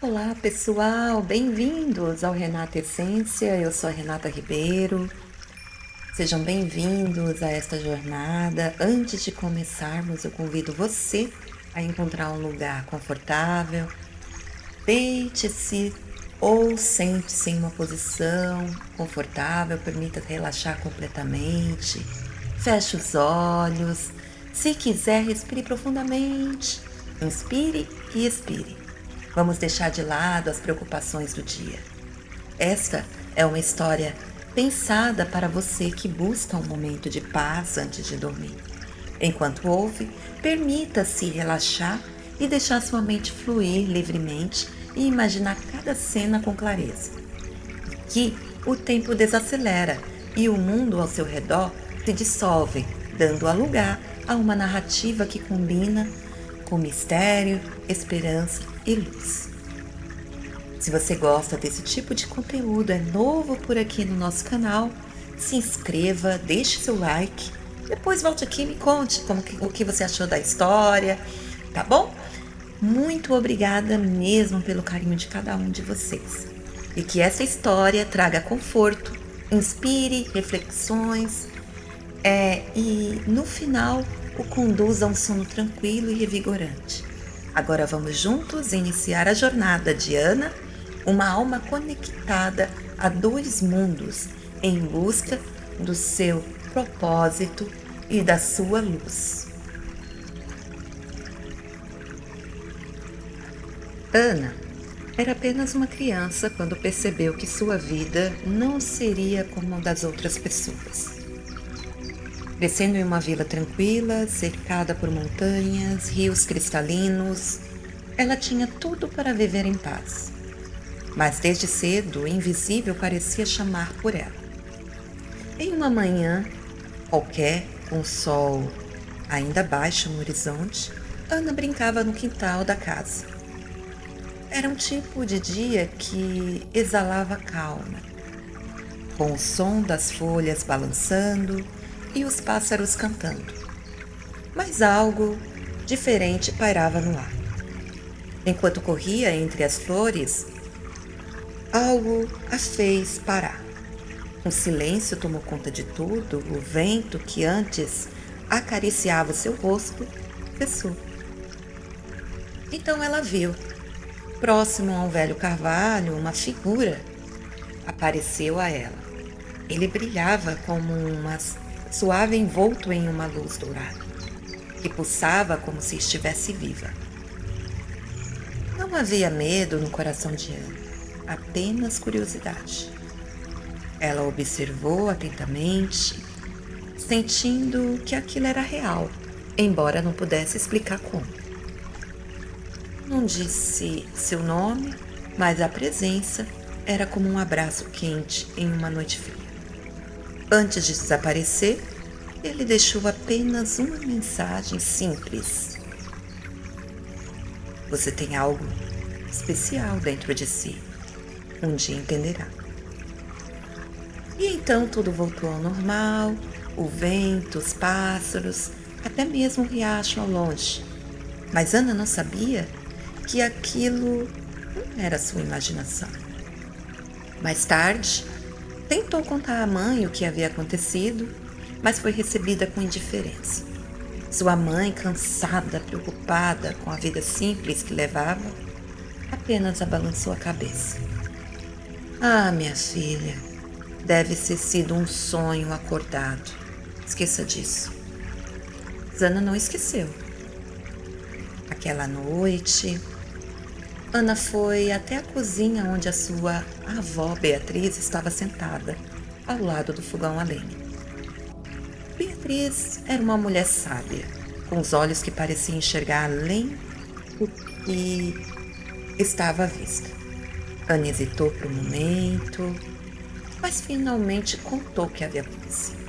Olá, pessoal, bem-vindos ao Renata Essência. Eu sou a Renata Ribeiro. Sejam bem-vindos a esta jornada. Antes de começarmos, eu convido você a encontrar um lugar confortável. Deite-se ou sente-se em uma posição confortável, permita relaxar completamente. Feche os olhos. Se quiser, respire profundamente. Inspire e expire. Vamos deixar de lado as preocupações do dia. Esta é uma história pensada para você que busca um momento de paz antes de dormir. Enquanto ouve, permita-se relaxar e deixar sua mente fluir livremente e imaginar cada cena com clareza. Aqui, o tempo desacelera e o mundo ao seu redor se dissolve, dando lugar a uma narrativa que combina com mistério, esperança e luz. Se você gosta desse tipo de conteúdo, é novo por aqui no nosso canal, se inscreva, deixe seu like, depois volte aqui e me conte o que você achou da história, tá bom? Muito obrigada mesmo pelo carinho de cada um de vocês. E que essa história traga conforto, inspire reflexões e no final o conduza a um sono tranquilo e revigorante. Agora vamos juntos iniciar a jornada de Ana, uma alma conectada a dois mundos em busca do seu propósito e da sua luz. Ana era apenas uma criança quando percebeu que sua vida não seria como a das outras pessoas. Crescendo em uma vila tranquila, cercada por montanhas, rios cristalinos, ela tinha tudo para viver em paz. Mas desde cedo, o invisível parecia chamar por ela. Em uma manhã qualquer, com o sol ainda baixo no horizonte, Ana brincava no quintal da casa. Era um tipo de dia que exalava calma, com o som das folhas balançando e os pássaros cantando. Mas algo diferente pairava no ar. Enquanto corria entre as flores, algo a fez parar. Um silêncio tomou conta de tudo, o vento que antes acariciava seu rosto cessou. Então ela viu, próximo a um velho carvalho, uma figura apareceu a ela. Ele brilhava como suave envolto em uma luz dourada, que pulsava como se estivesse viva. Não havia medo no coração de Ana, apenas curiosidade. Ela observou atentamente, sentindo que aquilo era real, embora não pudesse explicar como. Não disse seu nome, mas a presença era como um abraço quente em uma noite fria. Antes de desaparecer, ele deixou apenas uma mensagem simples. Você tem algo especial dentro de si. Um dia entenderá. E então tudo voltou ao normal, o vento, os pássaros, até mesmo o riacho ao longe. Mas Ana não sabia que aquilo não era sua imaginação. Mais tarde, tentou contar à mãe o que havia acontecido, mas foi recebida com indiferença. Sua mãe, cansada, preocupada com a vida simples que levava, apenas balançou a cabeça. Ah, minha filha, deve ter sido um sonho acordado. Esqueça disso. Ana não esqueceu. Aquela noite, Ana foi até a cozinha onde a sua avó Beatriz estava sentada, ao lado do fogão a lenha. Beatriz era uma mulher sábia, com os olhos que pareciam enxergar além do que estava à vista. Ana hesitou por um momento, mas finalmente contou o que havia acontecido.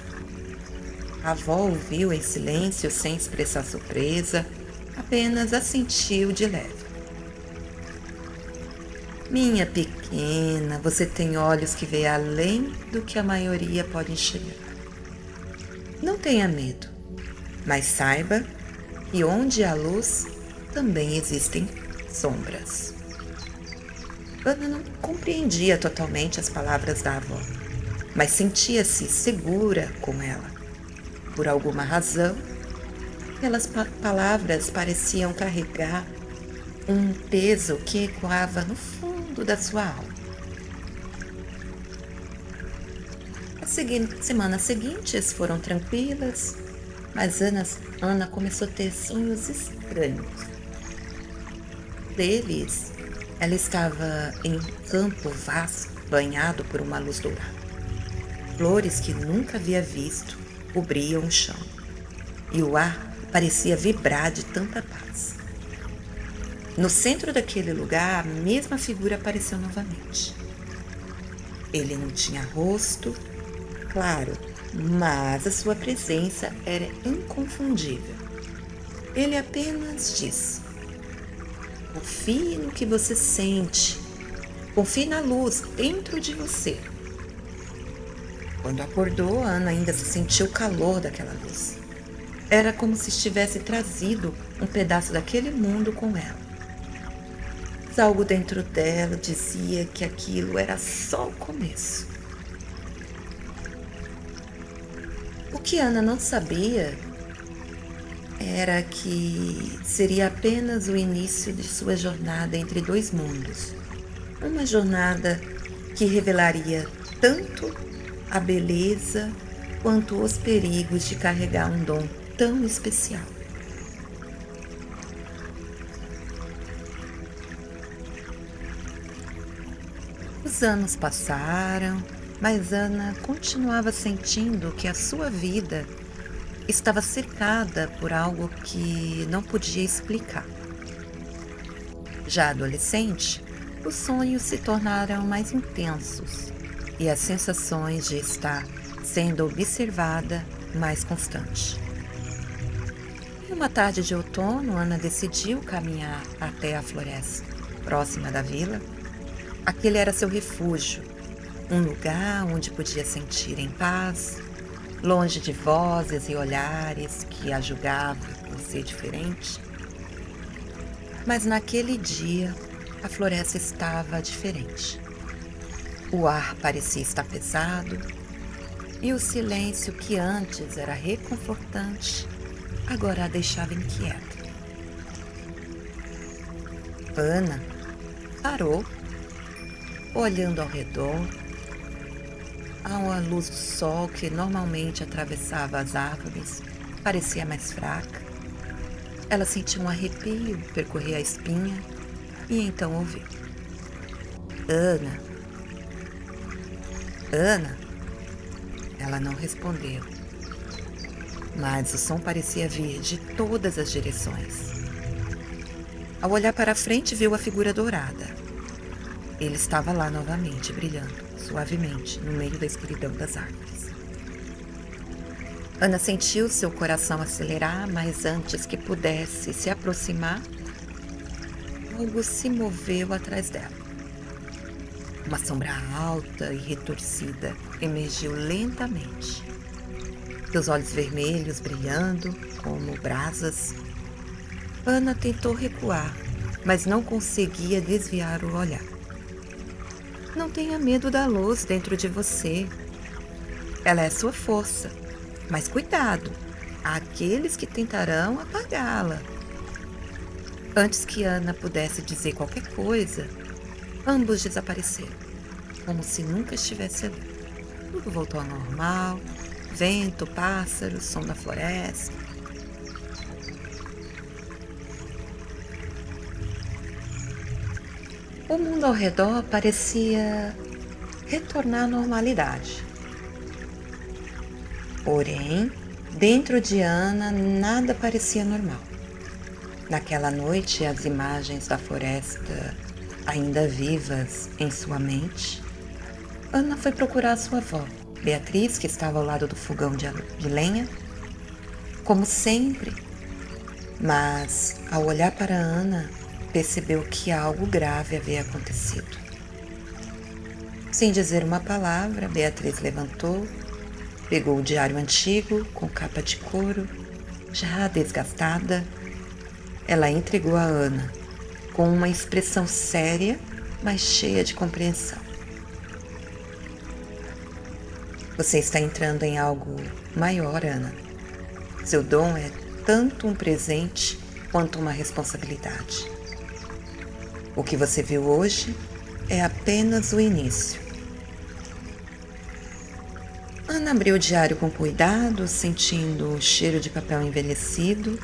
A avó ouviu em silêncio, sem expressar surpresa, apenas assentiu de leve. Minha pequena, você tem olhos que veem além do que a maioria pode enxergar. Não tenha medo, mas saiba que onde há luz também existem sombras. Ana não compreendia totalmente as palavras da avó, mas sentia-se segura com ela. Por alguma razão, aquelas palavras pareciam carregar um peso que ecoava no fundo da sua alma. As semanas seguintes foram tranquilas, mas Ana começou a ter sonhos estranhos. Deles, ela estava em um campo vasto, banhado por uma luz dourada. Flores que nunca havia visto cobriam o chão, e o ar parecia vibrar de tanta paz. No centro daquele lugar, a mesma figura apareceu novamente. Ele não tinha rosto, claro, mas a sua presença era inconfundível. Ele apenas disse: confie no que você sente, confie na luz dentro de você. Quando acordou, Ana ainda se sentiu o calor daquela luz. Era como se estivesse trazido um pedaço daquele mundo com ela. Mas algo dentro dela dizia que aquilo era só o começo. O que Ana não sabia era que seria apenas o início de sua jornada entre dois mundos. Uma jornada que revelaria tanto a beleza quanto os perigos de carregar um dom tão especial. Os anos passaram, mas Ana continuava sentindo que a sua vida estava cercada por algo que não podia explicar. Já adolescente, os sonhos se tornaram mais intensos e as sensações de estar sendo observada mais constante. Em uma tarde de outono, Ana decidiu caminhar até a floresta, próxima da vila. Aquele era seu refúgio, um lugar onde podia sentir em paz, longe de vozes e olhares que a julgavam por ser diferente. Mas naquele dia, a floresta estava diferente. O ar parecia estar pesado e o silêncio que antes era reconfortante, agora a deixava inquieta. Ana parou, olhando ao redor. A luz do sol que normalmente atravessava as árvores parecia mais fraca. Ela sentiu um arrepio percorrer a espinha e então ouviu: Ana, Ana. Ela não respondeu, mas o som parecia vir de todas as direções. Ao olhar para frente, viu a figura dourada. Ele estava lá novamente, brilhando suavemente no meio da escuridão das árvores. Ana sentiu seu coração acelerar, mas antes que pudesse se aproximar, algo se moveu atrás dela. Uma sombra alta e retorcida emergiu lentamente. Seus olhos vermelhos brilhando como brasas. Ana tentou recuar, mas não conseguia desviar o olhar. Não tenha medo da luz dentro de você. Ela é sua força, mas cuidado, há aqueles que tentarão apagá-la. Antes que Ana pudesse dizer qualquer coisa, ambos desapareceram, como se nunca estivesse ali. Tudo voltou ao normal, vento, pássaros, som da floresta. O mundo ao redor parecia retornar à normalidade. Porém, dentro de Ana, nada parecia normal. Naquela noite, as imagens da floresta ainda vivas em sua mente, Ana foi procurar sua avó, Beatriz, que estava ao lado do fogão de lenha, como sempre. Mas, ao olhar para Ana, percebeu que algo grave havia acontecido. Sem dizer uma palavra, Beatriz levantou, pegou o diário antigo, com capa de couro, já desgastada. Ela entregou a Ana, com uma expressão séria mas cheia de compreensão. Você está entrando em algo maior, Ana. Seu dom é tanto um presente quanto uma responsabilidade. O que você viu hoje é apenas o início. Ana abriu o diário com cuidado, sentindo o cheiro de papel envelhecido,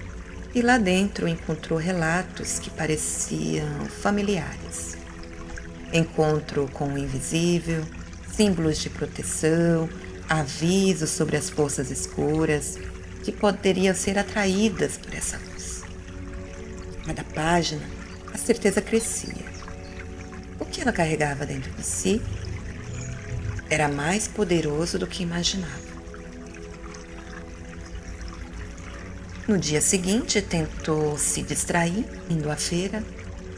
e lá dentro encontrou relatos que pareciam familiares. Encontro com o invisível, símbolos de proteção, avisos sobre as forças escuras que poderiam ser atraídas por essa luz. Cada página, a certeza crescia. O que ela carregava dentro de si era mais poderoso do que imaginava. No dia seguinte, tentou se distrair indo à feira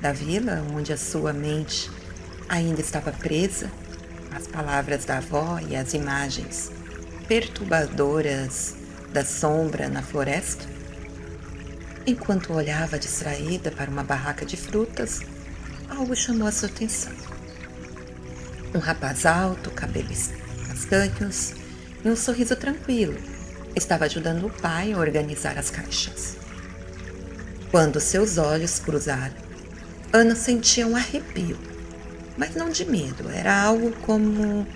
da vila, onde a sua mente ainda estava presa às palavras da avó e às imagens perturbadoras da sombra na floresta. Enquanto olhava distraída para uma barraca de frutas, algo chamou a sua atenção. Um rapaz alto, cabelos castanhos e um sorriso tranquilo estava ajudando o pai a organizar as caixas. Quando seus olhos cruzaram, Ana sentia um arrepio, mas não de medo, era algo como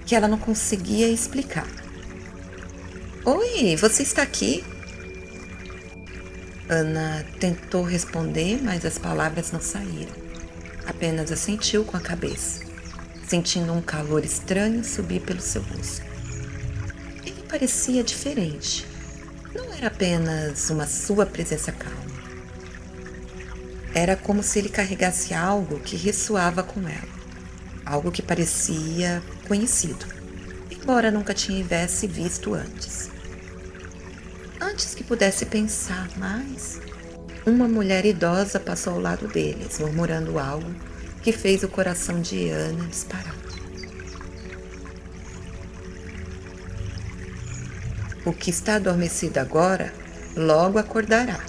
que ela não conseguia explicar. Oi, você está aqui? Ana tentou responder, mas as palavras não saíram. Apenas assentiu com a cabeça, sentindo um calor estranho subir pelo seu rosto. Ele parecia diferente. Não era apenas uma sua presença calma. Era como se ele carregasse algo que ressoava com ela. Algo que parecia conhecido, embora nunca tivesse visto antes. Antes que pudesse pensar mais, uma mulher idosa passou ao lado deles, murmurando algo que fez o coração de Ana disparar. O que está adormecido agora, logo acordará.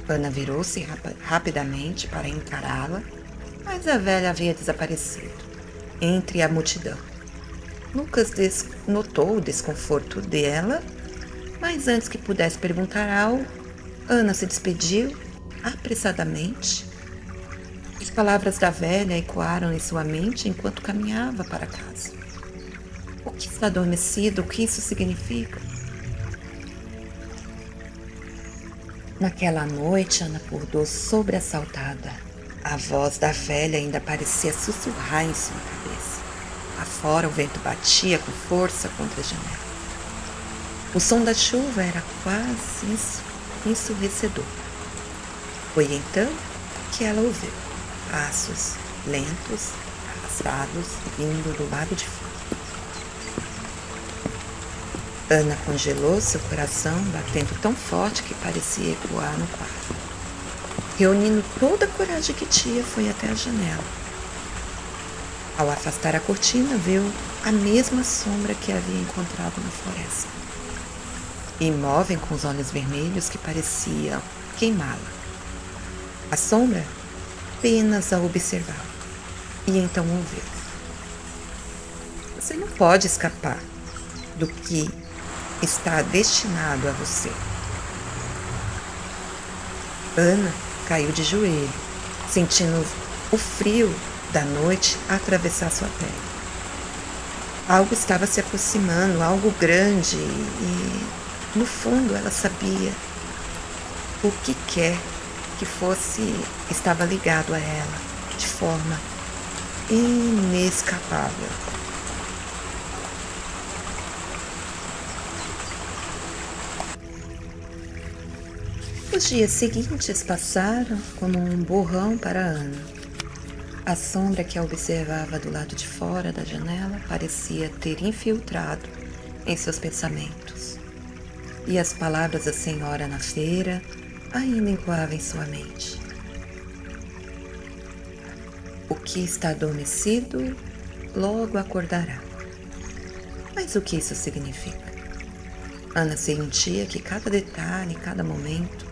Ana virou-se rapidamente para encará-la, mas a velha havia desaparecido entre a multidão. Lucas notou o desconforto dela, mas antes que pudesse perguntar algo, Ana se despediu apressadamente. As palavras da velha ecoaram em sua mente enquanto caminhava para casa. O que está adormecido? O que isso significa? Naquela noite, Ana acordou sobressaltada. A voz da velha ainda parecia sussurrar em sua cabeça. Afora, o vento batia com força contra a janela. O som da chuva era quase ensurdecedor. Foi então que ela ouviu passos lentos, arrastados, vindo do lado de fora. Ana congelou seu coração, batendo tão forte que parecia ecoar no quarto. Reunindo toda a coragem que tinha, foi até a janela. Ao afastar a cortina, viu a mesma sombra que havia encontrado na floresta. Imóvel, com os olhos vermelhos que pareciam queimá-la. A sombra apenas a observava e então ouviu. Você não pode escapar do que está destinado a você. Ana caiu de joelho, sentindo o frio da noite atravessar sua pele. Algo estava se aproximando, algo grande, e no fundo ela sabia o que quer que fosse estava ligado a ela de forma inescapável. Os dias seguintes passaram como um borrão para Ana. A sombra que a observava do lado de fora da janela parecia ter infiltrado em seus pensamentos. E as palavras da senhora na feira ainda ecoavam em sua mente. O que está adormecido logo acordará. Mas o que isso significa? Ana sentia que cada detalhe, cada momento,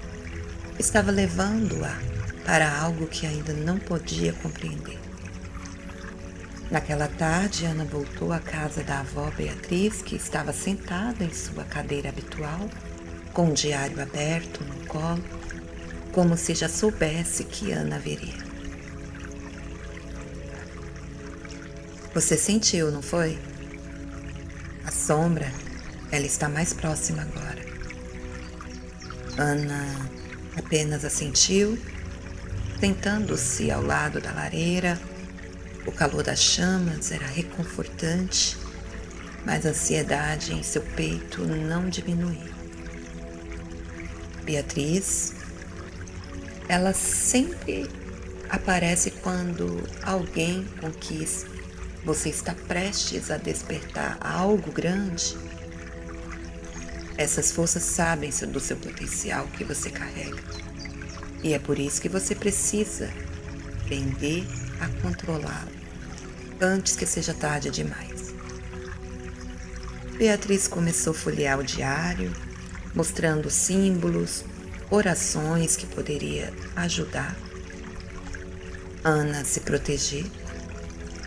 estava levando-a para algo que ainda não podia compreender. Naquela tarde, Ana voltou à casa da avó Beatriz, que estava sentada em sua cadeira habitual, com o diário aberto no colo, como se já soubesse que Ana viria. Você sentiu, não foi? A sombra, ela está mais próxima agora. Ana apenas assentiu, sentando-se ao lado da lareira. O calor das chamas era reconfortante, mas a ansiedade em seu peito não diminuiu. Beatriz, ela sempre aparece quando alguém com que você está prestes a despertar algo grande. Essas forças sabem do seu potencial que você carrega. E é por isso que você precisa aprender a controlá-lo antes que seja tarde demais. Beatriz começou a folhear o diário, mostrando símbolos, orações que poderia ajudar Ana a se proteger,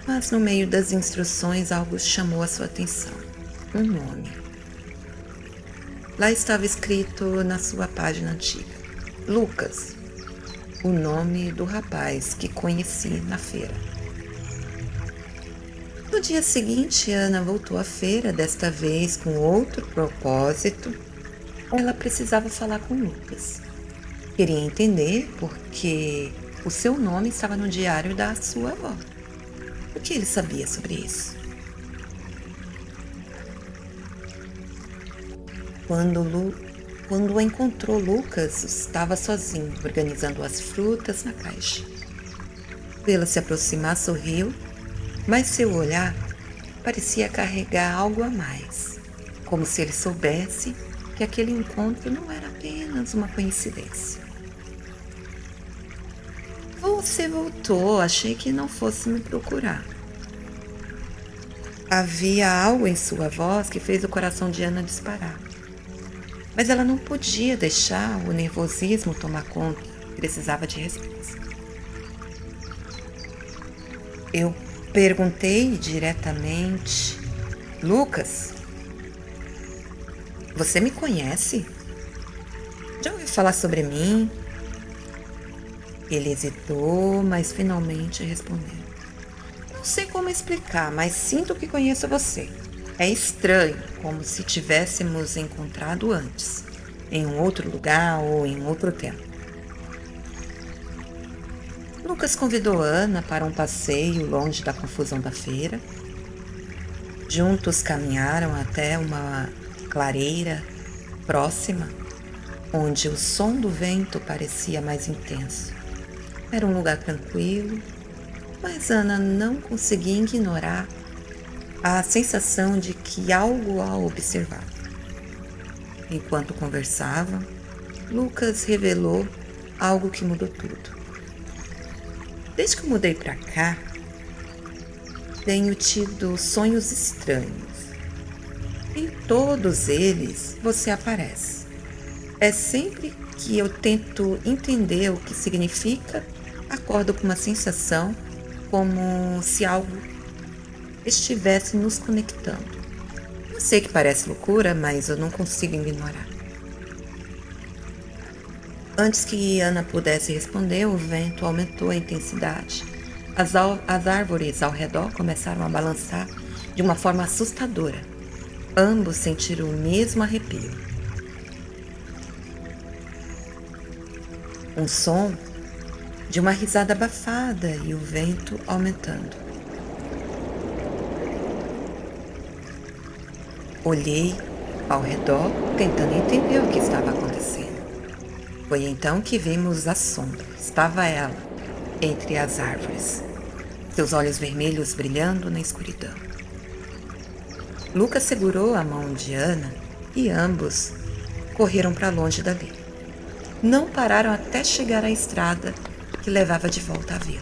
mas no meio das instruções algo chamou a sua atenção, um nome. Lá estava escrito na sua página antiga, Lucas, o nome do rapaz que conheci na feira. No dia seguinte, Ana voltou à feira, desta vez com outro propósito. Ela precisava falar com Lucas. Queria entender porque o seu nome estava no diário da sua avó. O que ele sabia sobre isso? Quando encontrou, Lucas estava sozinho, organizando as frutas na caixa. Vê-la se aproximar, sorriu, mas seu olhar parecia carregar algo a mais, como se ele soubesse que aquele encontro não era apenas uma coincidência. Você voltou, achei que não fosse me procurar. Havia algo em sua voz que fez o coração de Ana disparar. Mas ela não podia deixar o nervosismo tomar conta, precisava de resposta. Eu perguntei diretamente, Lucas, você me conhece? Já ouviu falar sobre mim? Ele hesitou, mas finalmente respondeu. Não sei como explicar, mas sinto que conheço você. É estranho, como se tivéssemos encontrado antes, em um outro lugar ou em outro tempo. Lucas convidou Ana para um passeio longe da confusão da feira. Juntos caminharam até uma clareira próxima, onde o som do vento parecia mais intenso. Era um lugar tranquilo, mas Ana não conseguia ignorar a sensação de que algo a observava. Enquanto conversavam, Lucas revelou algo que mudou tudo. Desde que eu mudei para cá, tenho tido sonhos estranhos. Em todos eles você aparece. É sempre que eu tento entender o que significa, acordo com uma sensação como se algo estivesse nos conectando. Eu sei que parece loucura, mas eu não consigo ignorar. Antes que Ana pudesse responder, o vento aumentou a intensidade. As árvores ao redor começaram a balançar de uma forma assustadora. Ambos sentiram o mesmo arrepio. Um som de uma risada abafada e o vento aumentando. Olhei ao redor, tentando entender o que estava acontecendo. Foi então que vimos a sombra. Estava ela, entre as árvores, seus olhos vermelhos brilhando na escuridão. Lucas segurou a mão de Ana e ambos correram para longe dali. Não pararam até chegar à estrada que levava de volta à vila.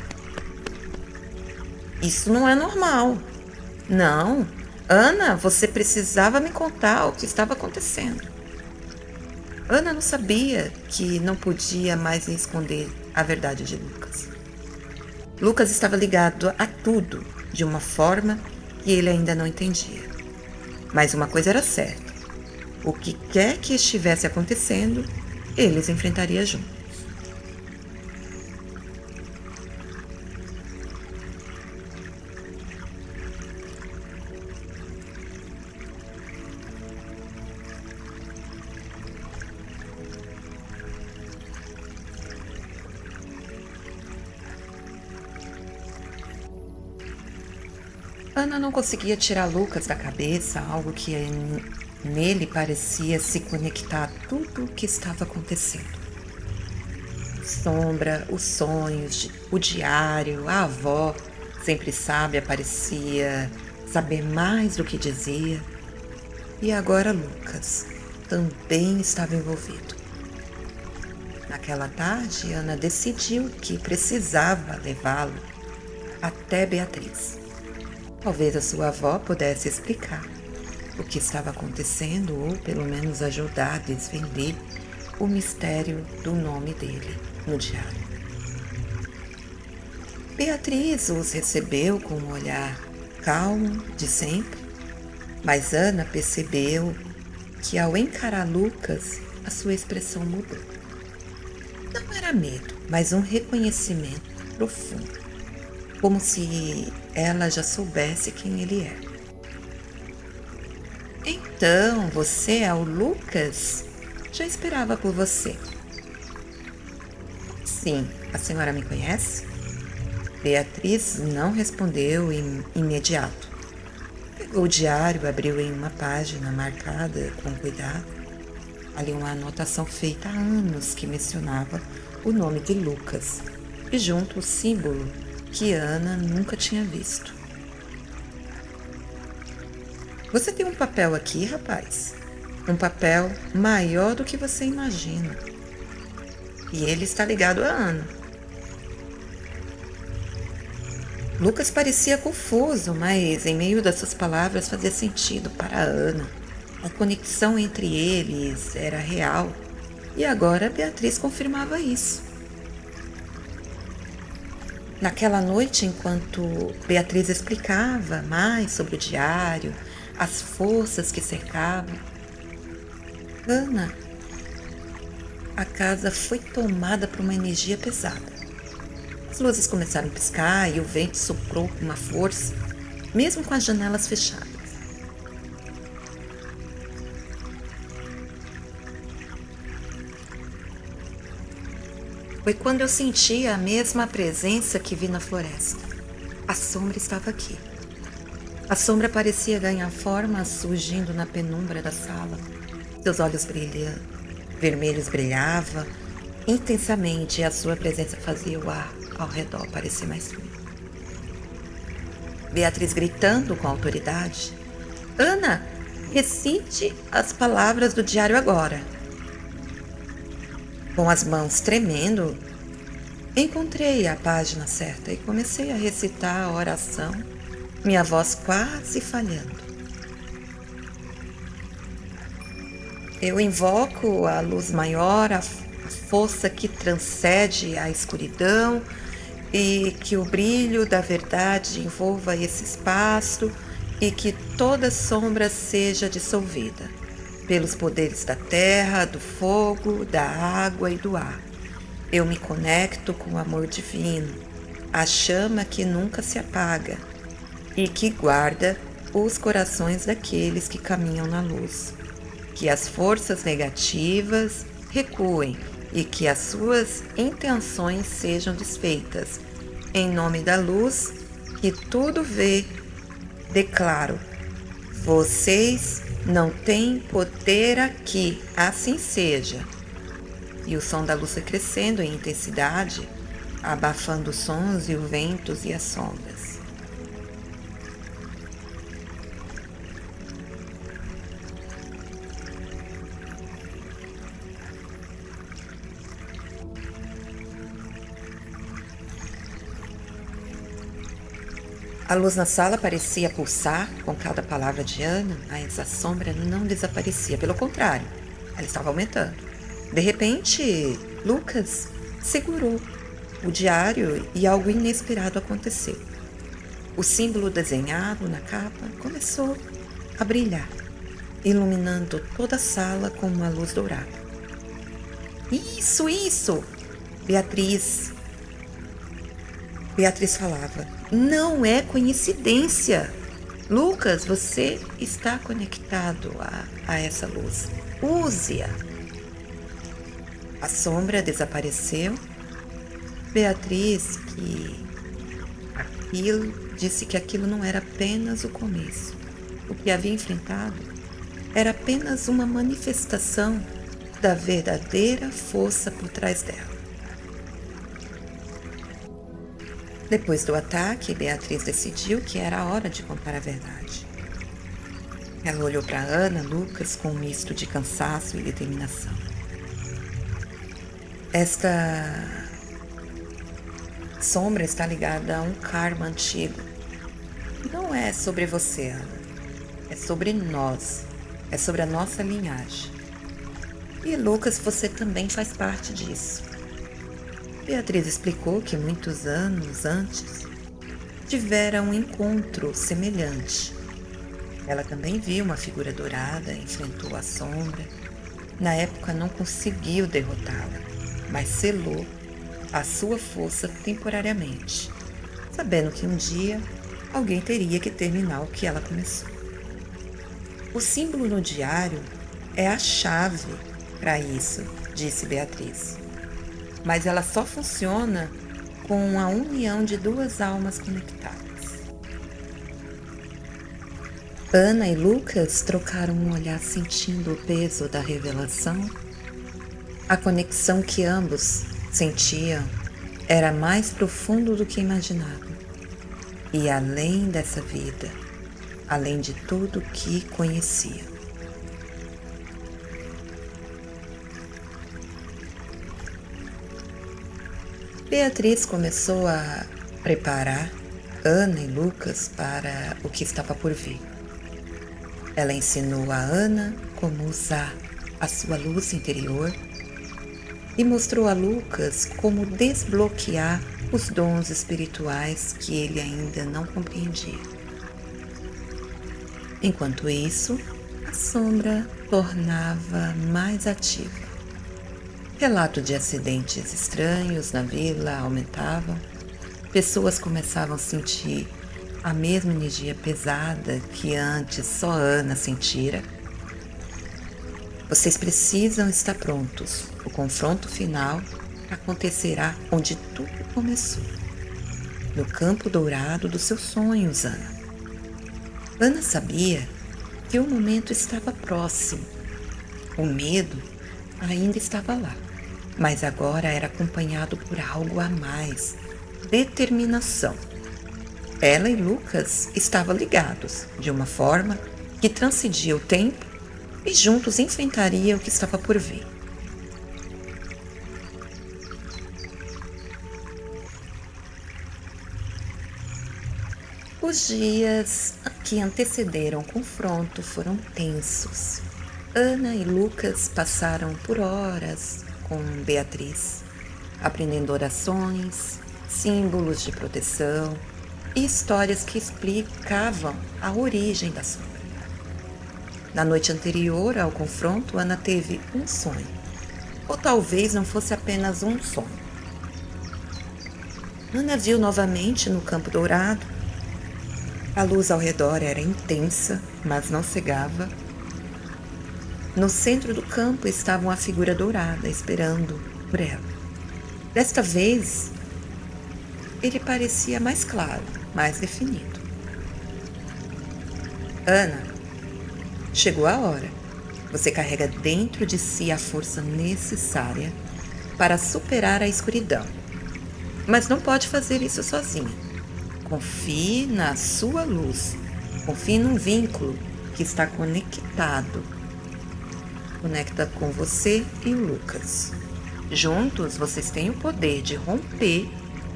Isso não é normal. Não, Ana, você precisava me contar o que estava acontecendo. Ana não sabia que não podia mais esconder a verdade de Lucas. Lucas estava ligado a tudo de uma forma que ele ainda não entendia. Mas uma coisa era certa: o que quer que estivesse acontecendo, eles enfrentariam juntos. Ana não conseguia tirar Lucas da cabeça, algo que nele parecia se conectar a tudo o que estava acontecendo. Sombra, os sonhos, o diário, a avó, sempre sábia, parecia saber mais do que dizia. E agora Lucas também estava envolvido. Naquela tarde, Ana decidiu que precisava levá-lo até Beatriz. Talvez a sua avó pudesse explicar o que estava acontecendo ou pelo menos ajudar a desvendar o mistério do nome dele no diário. Beatriz os recebeu com um olhar calmo de sempre, mas Ana percebeu que ao encarar Lucas, a sua expressão mudou. Não era medo, mas um reconhecimento profundo, como se ela já soubesse quem ele é. Então, você é o Lucas? Já esperava por você. Sim, a senhora me conhece? Beatriz não respondeu imediato. Pegou o diário, abriu em uma página marcada com cuidado. Ali uma anotação feita há anos que mencionava o nome de Lucas e junto o símbolo que Ana nunca tinha visto. Você tem um papel aqui, rapaz. Um papel maior do que você imagina. E ele está ligado a Ana. Lucas parecia confuso, mas em meio das suas palavras fazia sentido para Ana. A conexão entre eles era real. E agora Beatriz confirmava isso. Naquela noite, enquanto Beatriz explicava mais sobre o diário, as forças que cercavam, Ana, a casa foi tomada por uma energia pesada. As luzes começaram a piscar e o vento soprou com uma força, mesmo com as janelas fechadas. Foi quando eu senti a mesma presença que vi na floresta. A sombra estava aqui. A sombra parecia ganhar forma surgindo na penumbra da sala. Seus olhos vermelhos brilhavam intensamente e a sua presença fazia o ar ao redor parecer mais frio. Beatriz gritando com autoridade: Ana, recite as palavras do diário agora. Com as mãos tremendo, encontrei a página certa e comecei a recitar a oração, minha voz quase falhando. Eu invoco a luz maior, a força que transcende a escuridão e que o brilho da verdade envolva esse espaço e que toda sombra seja dissolvida pelos poderes da terra, do fogo, da água e do ar. Eu me conecto com o amor divino, a chama que nunca se apaga e que guarda os corações daqueles que caminham na luz. Que as forças negativas recuem e que as suas intenções sejam desfeitas. Em nome da luz, que tudo vê, declaro: vocês não têm poder aqui, assim seja. E o som da luz foi crescendo em intensidade, abafando os sons e os ventos e as sombras. A luz na sala parecia pulsar com cada palavra de Ana, mas a sombra não desaparecia, pelo contrário, ela estava aumentando. De repente, Lucas segurou o diário e algo inesperado aconteceu. O símbolo desenhado na capa começou a brilhar, iluminando toda a sala com uma luz dourada. Isso! Beatriz falava. Não é coincidência. Lucas, você está conectado a essa luz. Use-a. A sombra desapareceu. Beatriz, disse que aquilo não era apenas o começo. O que havia enfrentado era apenas uma manifestação da verdadeira força por trás dela. Depois do ataque, Beatriz decidiu que era a hora de contar a verdade. Ela olhou para Ana, Lucas, com um misto de cansaço e determinação. Esta sombra está ligada a um karma antigo. Não é sobre você, Ana. É sobre nós. É sobre a nossa linhagem. E Lucas, você também faz parte disso. Beatriz explicou que muitos anos antes tivera um encontro semelhante. Ela também viu uma figura dourada, enfrentou a sombra. Na época não conseguiu derrotá-la, mas selou a sua força temporariamente, sabendo que um dia alguém teria que terminar o que ela começou. O símbolo no diário é a chave para isso, disse Beatriz. Mas ela só funciona com a união de duas almas conectadas. Ana e Lucas trocaram um olhar sentindo o peso da revelação. A conexão que ambos sentiam era mais profundo do que imaginavam. E além dessa vida, além de tudo que conheciam. Beatriz começou a preparar Ana e Lucas para o que estava por vir. Ela ensinou a Ana como usar a sua luz interior e mostrou a Lucas como desbloquear os dons espirituais que ele ainda não compreendia. Enquanto isso, a sombra tornava mais ativa. Relatos de acidentes estranhos na vila aumentavam. Pessoas começavam a sentir a mesma energia pesada que antes só Ana sentira. Vocês precisam estar prontos. O confronto final acontecerá onde tudo começou. No campo dourado dos seus sonhos, Ana. Ana sabia que o momento estava próximo. O medo ainda estava lá. Mas agora era acompanhado por algo a mais, determinação. Ela e Lucas estavam ligados, de uma forma que transcendia o tempo e juntos enfrentariam o que estava por vir. Os dias que antecederam o confronto foram tensos. Ana e Lucas passaram por horas com Beatriz, aprendendo orações, símbolos de proteção e histórias que explicavam a origem da sombra. Na noite anterior ao confronto, Ana teve um sonho, ou talvez não fosse apenas um sonho. Ana viu novamente no campo dourado. A luz ao redor era intensa, mas não cegava. No centro do campo estava uma figura dourada esperando por ela. Desta vez, ele parecia mais claro, mais definido. Ana, chegou a hora. Você carrega dentro de si a força necessária para superar a escuridão. Mas não pode fazer isso sozinha. Confie na sua luz. Confie num vínculo que está conectado. Conecta com você e o Lucas. Juntos, vocês têm o poder de romper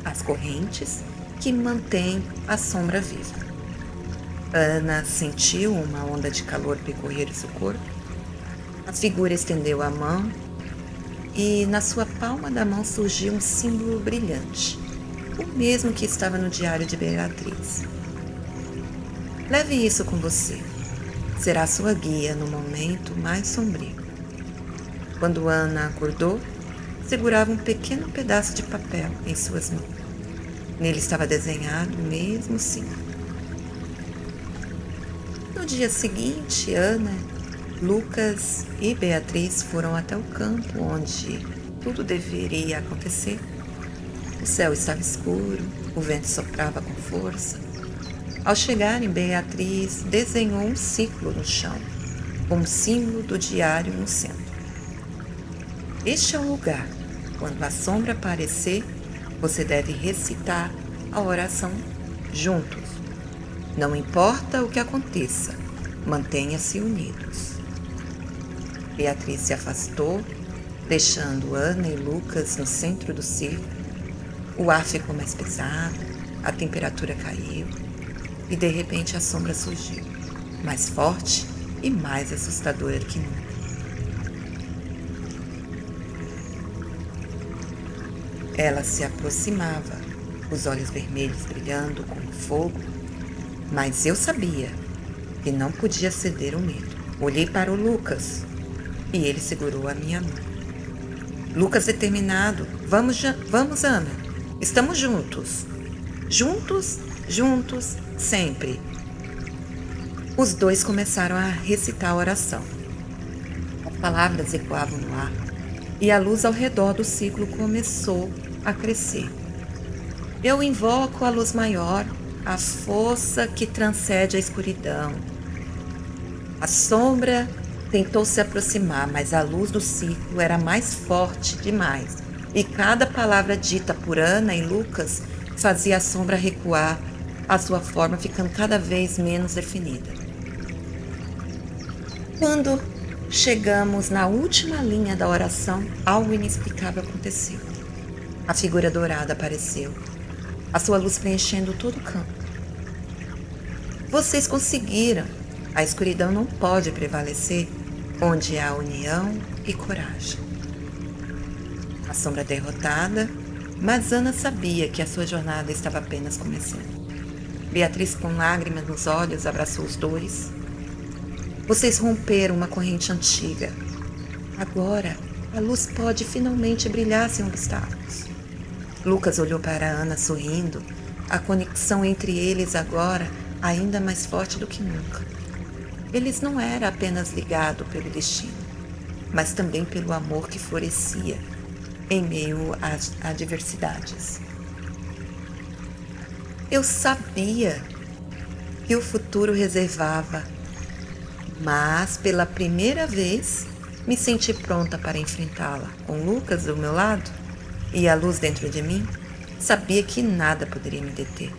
as correntes que mantêm a sombra viva. Ana sentiu uma onda de calor percorrer seu corpo. A figura estendeu a mão e na sua palma da mão surgiu um símbolo brilhante, o mesmo que estava no diário de Beatriz. Leve isso com você. Será sua guia no momento mais sombrio. Quando Ana acordou, segurava um pequeno pedaço de papel em suas mãos. Nele estava desenhado o mesmo símbolo. No dia seguinte, Ana, Lucas e Beatriz foram até o campo onde tudo deveria acontecer. O céu estava escuro, o vento soprava com força. Ao chegarem, Beatriz desenhou um círculo no chão, com o símbolo do diário no centro. Este é o lugar. Quando a sombra aparecer, você deve recitar a oração juntos. Não importa o que aconteça, mantenha-se unidos. Beatriz se afastou, deixando Ana e Lucas no centro do círculo. O ar ficou mais pesado, a temperatura caiu e de repente a sombra surgiu, mais forte e mais assustadora que nunca. Ela se aproximava, os olhos vermelhos brilhando como fogo, mas eu sabia que não podia ceder ao medo. Olhei para o Lucas e ele segurou a minha mão. Lucas determinado, vamos Ana, estamos juntos. Juntos, juntos, sempre. Os dois começaram a recitar a oração. As palavras ecoavam no ar e a luz ao redor do círculo começou a crescer. Eu invoco a luz maior, a força que transcende a escuridão. A sombra tentou se aproximar, mas a luz do círculo era mais forte demais, e cada palavra dita por Ana e Lucas fazia a sombra recuar, a sua forma ficando cada vez menos definida. Quando chegamos na última linha da oração, algo inexplicável aconteceu. A figura dourada apareceu, a sua luz preenchendo todo o campo. Vocês conseguiram. A escuridão não pode prevalecer onde há união e coragem. A sombra derrotada, mas Ana sabia que a sua jornada estava apenas começando. Beatriz, com lágrimas nos olhos, abraçou os dois. Vocês romperam uma corrente antiga. Agora, a luz pode finalmente brilhar sem obstáculos. Lucas olhou para Ana sorrindo, a conexão entre eles agora ainda mais forte do que nunca. Eles não eram apenas ligados pelo destino, mas também pelo amor que florescia em meio às adversidades. Eu sabia que o futuro reservava, mas pela primeira vez me senti pronta para enfrentá-la. Com Lucas do meu lado e a luz dentro de mim, sabia que nada poderia me deter.